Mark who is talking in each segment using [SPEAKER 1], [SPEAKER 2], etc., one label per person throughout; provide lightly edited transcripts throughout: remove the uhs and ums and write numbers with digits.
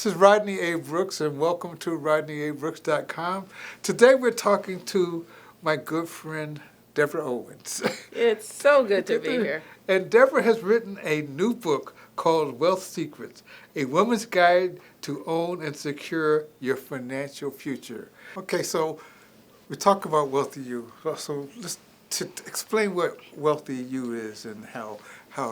[SPEAKER 1] This is Rodney A. Brooks, and welcome to RodneyABrooks.com. Today we're talking to my good friend, Deborah Owens.
[SPEAKER 2] It's so good to be here.
[SPEAKER 1] And Deborah has written a new book called Wealth Secrets, A Woman's Guide to Own and Secure Your Financial Future. Okay, so we talk about Wealthy You. So let's explain what Wealthy You is and how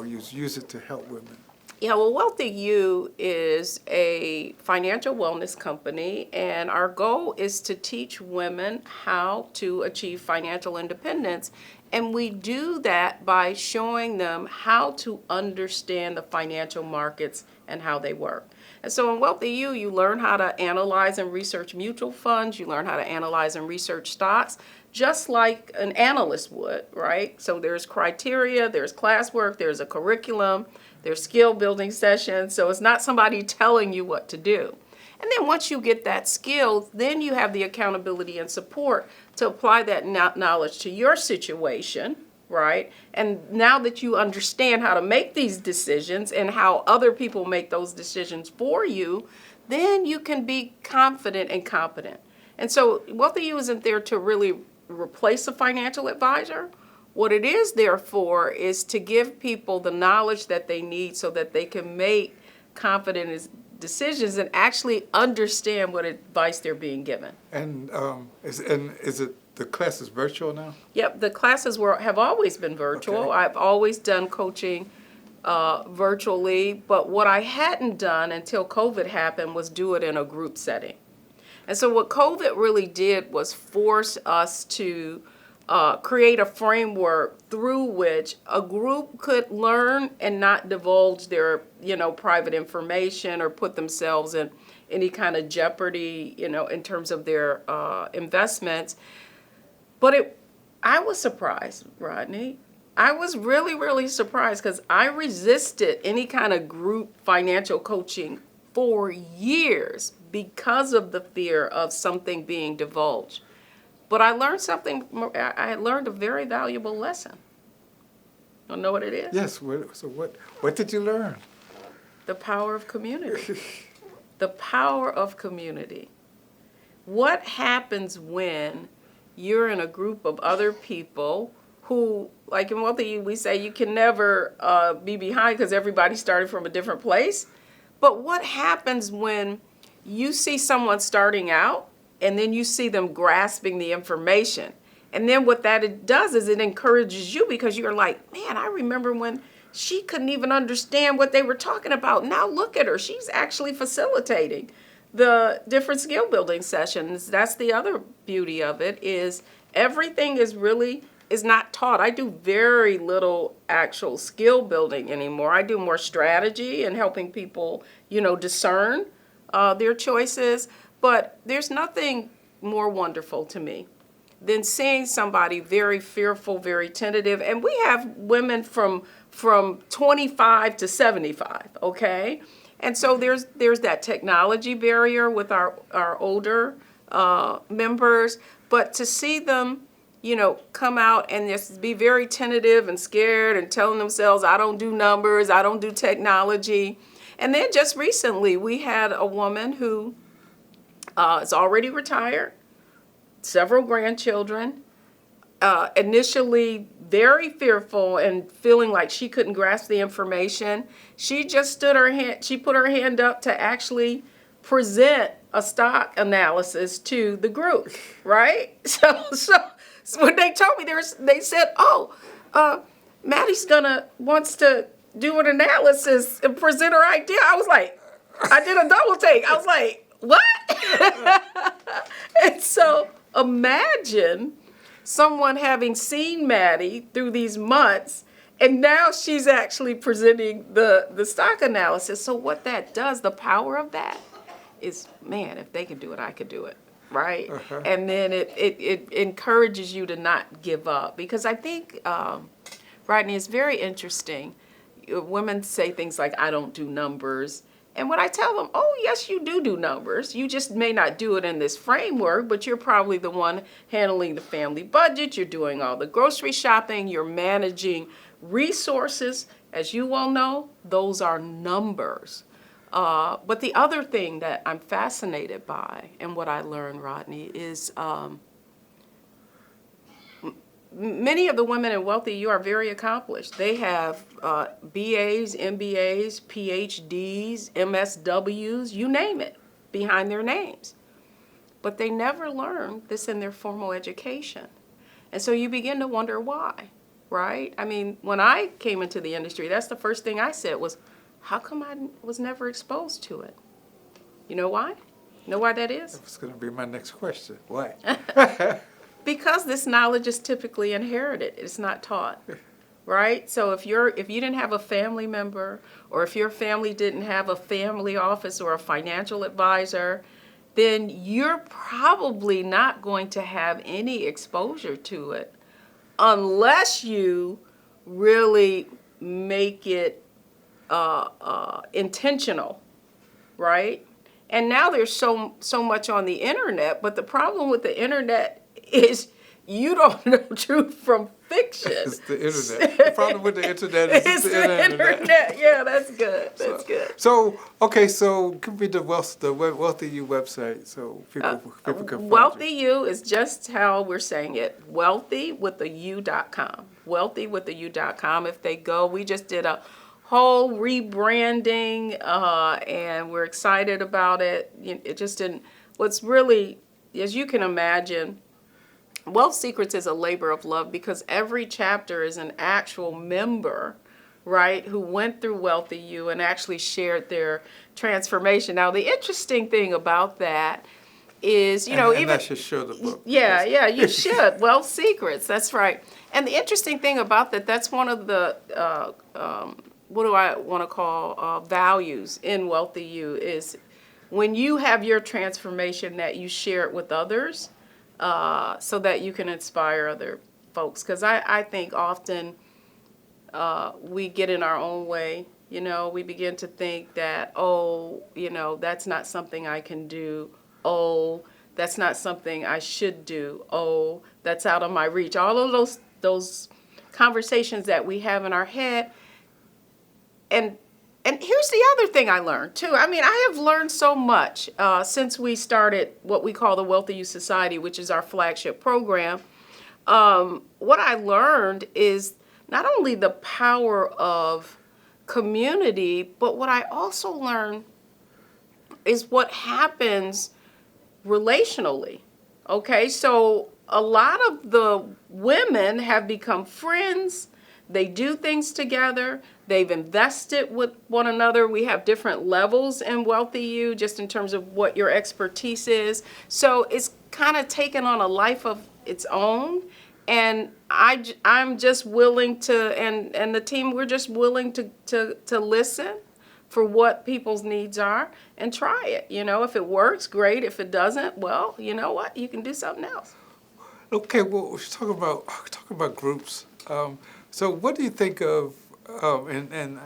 [SPEAKER 1] you use it to help women.
[SPEAKER 2] Yeah, well, Wealthy You is a financial wellness company, and our goal is to teach women how to achieve financial independence. And we do that by showing them how to understand the financial markets and how they work. And so in Wealthy You, you learn how to analyze and research mutual funds, you learn how to analyze and research stocks, just like an analyst would, right? So there's criteria, there's classwork, there's a curriculum, there's skill building sessions. So it's not somebody telling you what to do. And then once you get that skill, then you have the accountability and support to apply that knowledge to your situation, right? And now that you understand how to make these decisions and how other people make those decisions for you, then you can be confident and competent. And so Wealthy You isn't there to really replace a financial advisor. What it is there for is to give people the knowledge that they need so that they can make confident decisions and actually understand what advice they're being given.
[SPEAKER 1] And is it the class is virtual now?
[SPEAKER 2] Yep, the classes have always been virtual. Okay. I've always done coaching virtually, but what I hadn't done until COVID happened was do it in a group setting. And so what COVID really did was force us to create a framework through which a group could learn and not divulge their, private information or put themselves in any kind of jeopardy, in terms of their investments. But I was surprised, Rodney. I was really, really surprised because I resisted any kind of group financial coaching for years because of the fear of something being divulged. But I learned I learned a very valuable lesson. You know what it is?
[SPEAKER 1] Yes. So what did you learn?
[SPEAKER 2] The power of community. The power of community. What happens when you're in a group of other people who, like in Wealthy You, we say you can never be behind because everybody started from a different place. But what happens when you see someone starting out and then you see them grasping the information? And then what it does is it encourages you because you're like, man, I remember when she couldn't even understand what they were talking about. Now look at her. She's actually facilitating the different skill building sessions. That's the other beauty of it is everything is not taught. I do very little actual skill building anymore. I do more strategy and helping people, discern their choices. But there's nothing more wonderful to me than seeing somebody very fearful, very tentative. And we have women from 25 to 75, okay? And so there's that technology barrier with our older members. But to see them, come out and just be very tentative and scared and telling themselves, I don't do numbers, I don't do technology. And then just recently, we had a woman who is already retired, several grandchildren, initially very fearful and feeling like she couldn't grasp the information. She just put her hand up to actually present a stock analysis to the group, right? So when they told me, they said, Maddie's wants to do an analysis and present her idea. I was like, I did a double take. I was like, what? And so imagine someone having seen Maddie through these months, and now she's actually presenting the stock analysis. So what that does, the power of that is, man, if they can do it, I could do it, right? Uh-huh. And then it encourages you to not give up. Because I think, Rodney, it's very interesting. Women say things like, I don't do numbers. And when I tell them, oh, yes, you do numbers. You just may not do it in this framework, but you're probably the one handling the family budget. You're doing all the grocery shopping. You're managing resources. As you all know, those are numbers. But the other thing that I'm fascinated by and what I learned, Rodney, is many of the women in Wealthy U are very accomplished. They have BAs, MBAs, PhDs, MSWs, you name it, behind their names. But they never learned this in their formal education. And so you begin to wonder why, right? I mean, when I came into the industry, that's the first thing I said was, how come I was never exposed to it? You know why? You know why that is?
[SPEAKER 1] That's going to be my next question. Why?
[SPEAKER 2] Because this knowledge is typically inherited. It's not taught, right? So if you didn't have a family member, or if your family didn't have a family office or a financial advisor, then you're probably not going to have any exposure to it unless you really make it intentional, right? And now there's so much on the internet, but the problem with the internet is you don't know truth from fiction.
[SPEAKER 1] It's the internet. The problem with the internet is
[SPEAKER 2] It's
[SPEAKER 1] the internet.
[SPEAKER 2] Yeah, that's good. That's good.
[SPEAKER 1] So, okay, so give me the Wealthy U website so people can find
[SPEAKER 2] Wealthy
[SPEAKER 1] you.
[SPEAKER 2] U is just how we're saying it. WealthywithaU.com. WealthywithaU.com. If they go, we just did a whole rebranding, and we're excited about it. It just didn't. What's really, as you can imagine, Wealth Secrets is a labor of love because every chapter is an actual member, right, who went through Wealthy U and actually shared their transformation. Now, the interesting thing about that is,
[SPEAKER 1] And I should show the book.
[SPEAKER 2] Yeah, you should. Wealth Secrets, that's right. And the interesting thing about that, that's one of the, what do I want to call, values in Wealthy U is when you have your transformation that you share it with others, so that you can inspire other folks. Because I think often we get in our own way. We begin to think that, that's not something I can do. Oh, that's not something I should do. Oh, that's out of my reach. All of those conversations that we have in our head. And here's the other thing I learned, too. I mean, I have learned so much since we started what we call the Wealthy Youth Society, which is our flagship program. What I learned is not only the power of community, but what I also learned is what happens relationally. Okay, so a lot of the women have become friends. They do things together. They've invested with one another. We have different levels in Wealthy U just in terms of what your expertise is. So it's kind of taken on a life of its own. And I'm just willing to, and the team, we're just willing to listen for what people's needs are and try it. If it works, great. If it doesn't, well, you know what? You can do something else.
[SPEAKER 1] Okay, well, we're talking about groups. So what do you think of, and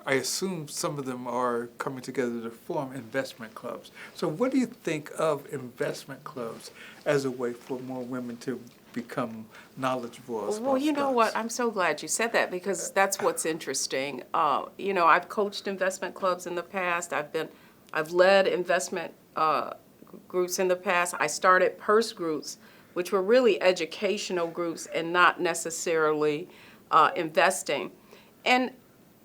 [SPEAKER 1] I assume some of them are coming together to form investment clubs. So what do you think of investment clubs as a way for more women to become knowledgeable about
[SPEAKER 2] Well, you know
[SPEAKER 1] stocks?
[SPEAKER 2] what? I'm so glad you said that because that's what's interesting. I've coached investment clubs in the past. I've led investment groups in the past. I started purse groups, which were really educational groups and not necessarily investing. And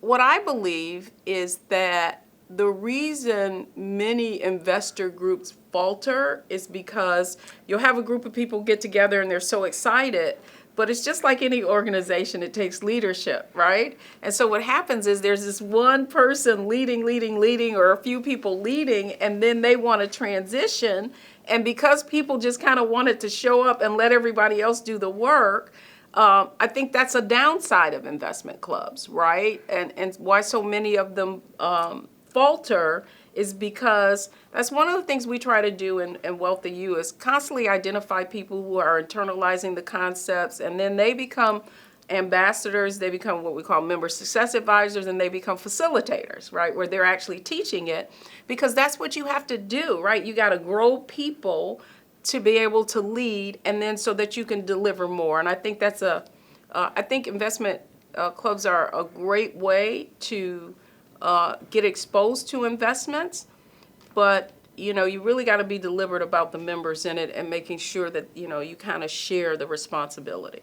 [SPEAKER 2] what I believe is that the reason many investor groups falter is because you'll have a group of people get together and they're so excited, but it's just like any organization, it takes leadership, right? And so what happens is there's this one person leading, or a few people leading, and then they want to transition. And because people just kind of wanted to show up and let everybody else do the work, I think that's a downside of investment clubs, right? And why so many of them falter is because that's one of the things we try to do in Wealthy U is constantly identify people who are internalizing the concepts, and then they become ambassadors, they become what we call member success advisors, and they become facilitators, right, where they're actually teaching it, because that's what you have to do, right? You got to grow people to be able to lead, and then so that you can deliver more. And I think that's I think investment clubs are a great way to get exposed to investments, but you really got to be deliberate about the members in it and making sure that you kind of share the responsibility.